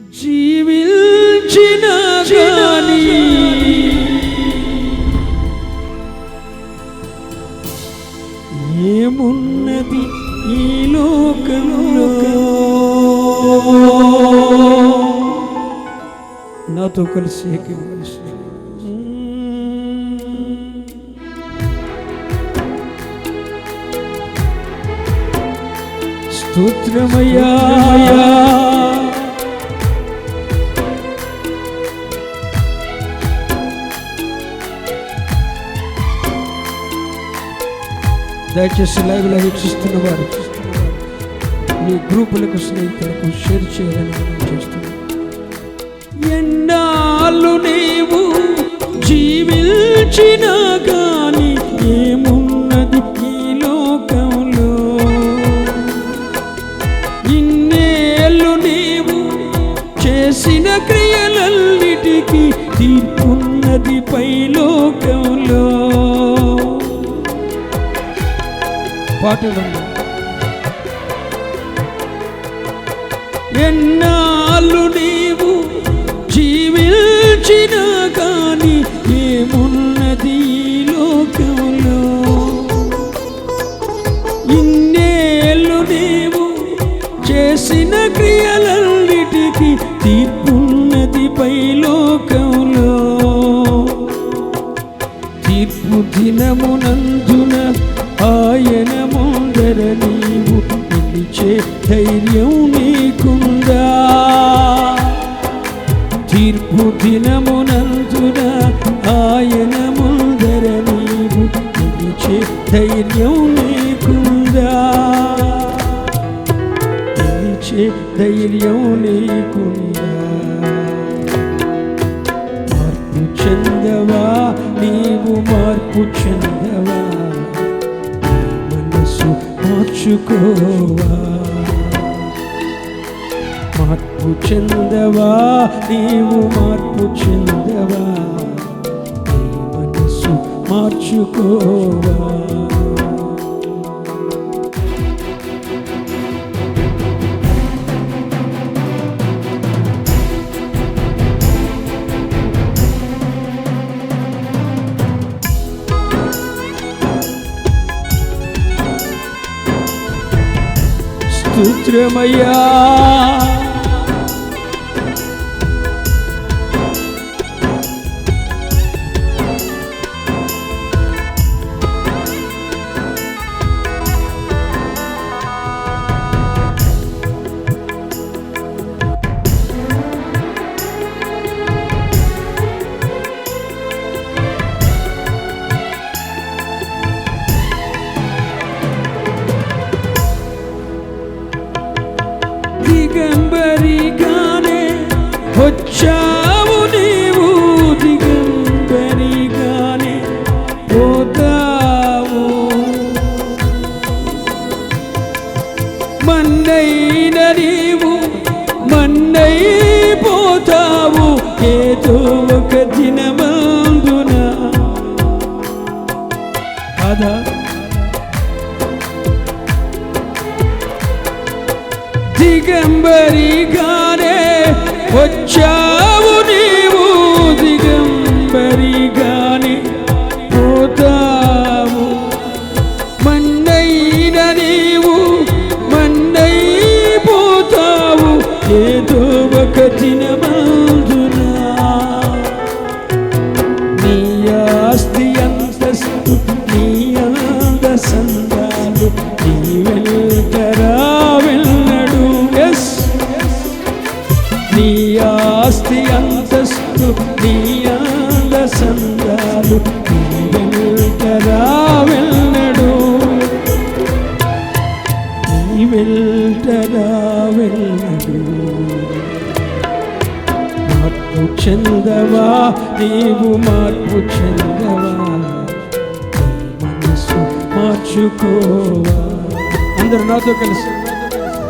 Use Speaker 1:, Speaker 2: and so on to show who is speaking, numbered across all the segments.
Speaker 1: జీవించిన గాని ఏమున్నది ఈ లోకంలో. నాతో కలిసి ఏకీభవించు. స్తోత్రమయ్యా దయచేసి లైవ్లో వీక్షిస్తున్న వారు మీ గ్రూపులకు స్నేహితులకు షేర్ చేయాలని మనం చేస్తున్నాం. ఎన్నాళ్ళు నీవు జీవించిన గాని ఏమున్నది ఈ లోకంలో. ఇన్నేళ్ళు నీవు చేసిన క్రియలన్నిటికీ తీర్పున్నది పైలోకంలో. పాటలు ఎన్నాళ్ళు నీవు జీవించిన గాని ఏమున్నది ఈ లోకంలో. ఇన్నేళ్ళు నీవు చేసిన క్రియలన్నిటికీ తీర్పున్నది పైలోకంలో. తీర్పు దినమునందున ఆయన ముందర నీవు నిలిచే ధైర్యం నీకుందా. తీర్పు దినమునందున ఆయన ముందర నీవు నిలిచే ధైర్యం నీకుందా. నిలిచే ధైర్యం నీకుందా. మార్పు చెందవా నీవు, మార్పు చెందవా, మార్చుకోవా. మార్పు చెందవా నీవు, మార్పు చెందవా, నీ మనసు మార్చుకోవా. స్తోత్రమయ్యా దిగంబరిగానే వచ్చావు నీవు, దిగంబరిగానే పోతావు. మన్నైన నీవు మన్నైపోతావు ఏదో ఒక దినమందున. కాదా దిగంబరిగానే వచ్చావు నీవు, దిగంబరిగానే పోతావు. మన్నైన నీవు మన్నైపోతావు ఏదో ఒక దినమందున. నీ ఆస్తి అంతస్తు నీ అంద సందాలు నీ వెళ్తరా వెళ్ళడు. నీ ఆస్తి అంతస్తు నీ అంద సందాలు నీ వెళ్తరా వెళ్ళడు. నీ వెళ్తరా వెళ్ళడు. మార్పు చెందవా నీవు, మార్పు చెందవా, నీ మనసు మార్చుకోవా. అందరూ నాతో కలిసి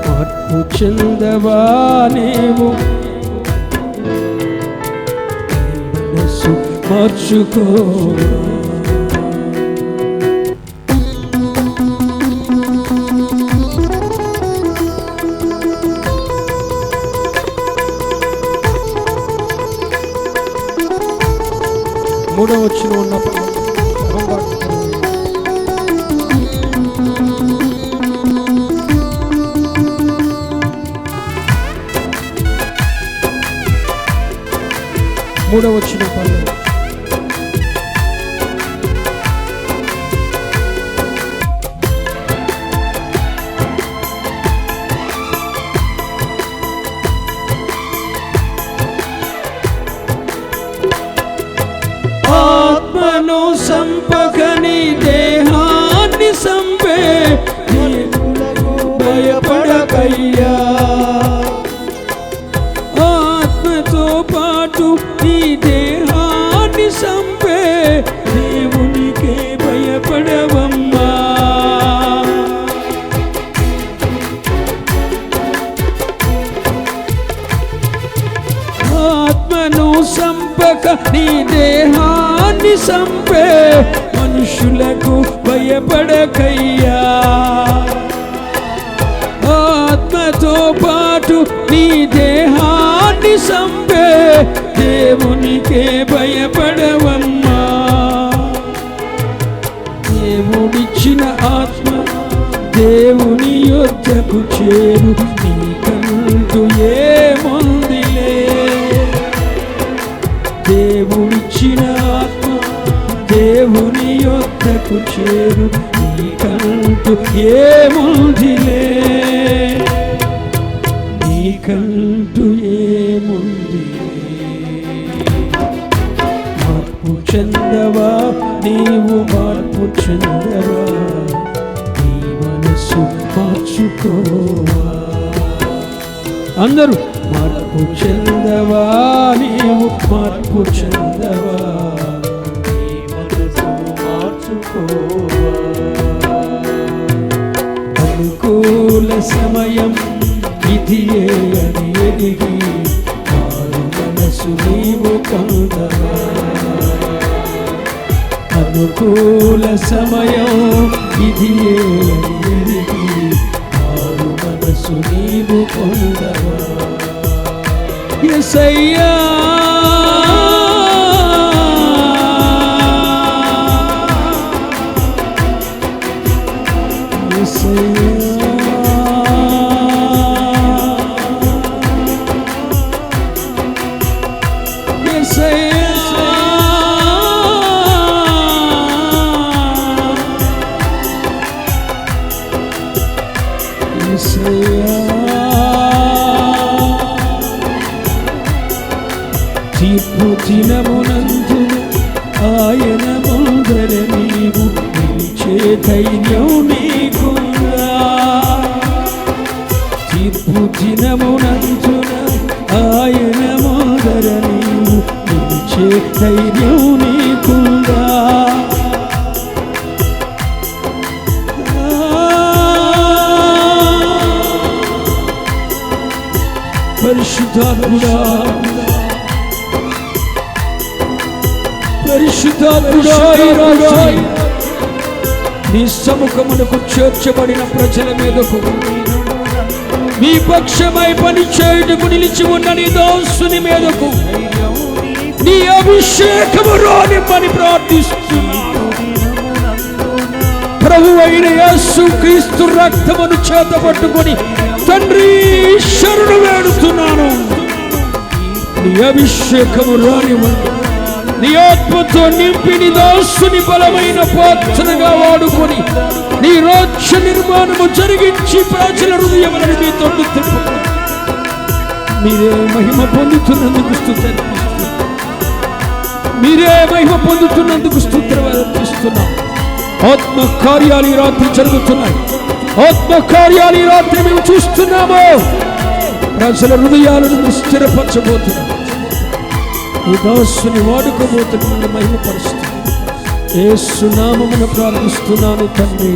Speaker 1: మార్పు చెందవా నీవు, మనసు మార్చుకోవా. 3వ వచనం ఉన్నప్పుడు మూడవ వచనం పల్లవి ఆత్మను సంపకని దేహాన్ని సంపే భయపడకయ్యా ఆత్మతో పాటు నీ దేహాన్ని సంపే దేవునికే భయపడవమ్మా ఆత్మను సంపక నీ దేహాన్ని సంపే మనుషులకు భయపడకయ్యా ఆత్మతో పాటు నీ దేహాన్ని సంపే దేవునికే భయపడవమ్మా దేవుడిచ్చిన ఆత్మ దేవుని యొద్దకు చేరు నీకంటూ ఏముందిలే దేవుడిచ్చిన ఆత్మ దేవుని యొద్దకు చేరు నీకంటూ ఏముందిలే నీకంటూ ఏముందిలే మార్పు చెందవా నీవు మార్పు చెందవా నీ మనసు మార్చుకోవా అందరూ మార్పు చెందవా నీవు మార్పు చెందవా నీ మనసు మార్చుకోవా అనుకూల సమయం ఇదియే అని ఎదిగి మారు మనసు నీవు పొందవా అనుకూల సమయం ఇదియే అని ఎదిగి మారు మనసు నీవు పొందవా యేసయ్యా తీర్పు దినమునందున ఆయన ముందర నీవు నిలిచే ధైర్యం నీకున్నా తీర్పు దినమునందున ఆయన ముందర నీవు నిలిచే ధైర్యం నీకున్నా పరిశుద్ధాత్ముడా పరిశుద్ధాత్ముడా నీ సముఖమునకు చేర్చబడిన ప్రజల మీదకు నీ పక్షమై పని చేయుటకు నిలిచి ఉన్న నీ దాసుని మీదకు నీ అభిషేకము రానిమ్మని ప్రార్థిస్తున్నాను ప్రభువైన యేసు క్రీస్తు రక్తమును చేతపట్టుకొని తండ్రి శరణు వేడుతున్నాను నీ అభిషేకము రానివ్వండి నీ ఆత్మతో నింపి నీ దాసుని బలమైన పాత్రగా వాడుకొని నీ రాజ్య నిర్మాణము జరిగించి ప్రజల హృదయములను మీ తోడు తిప్పు మీరే మహిమ పొందుతున్నందుకు స్తుతులు మీరే మహిమ పొందుతున్నందుకు స్తుతులు అర్పిస్తున్నాం ఆత్మ కార్యాలు ఈ రాత్రి జరుగుతున్నాయి ఆత్మ కార్యాలు ఈ రాత్రి మేము చూస్తున్నాము ప్రజల హృదయాలను స్థిరపరచబోతున్నాం ఈ దాసుని వాడుకోబోతున్న మహిమ పరిస్థితి యేసు నామమున ప్రార్థిస్తున్నాను తండ్రి.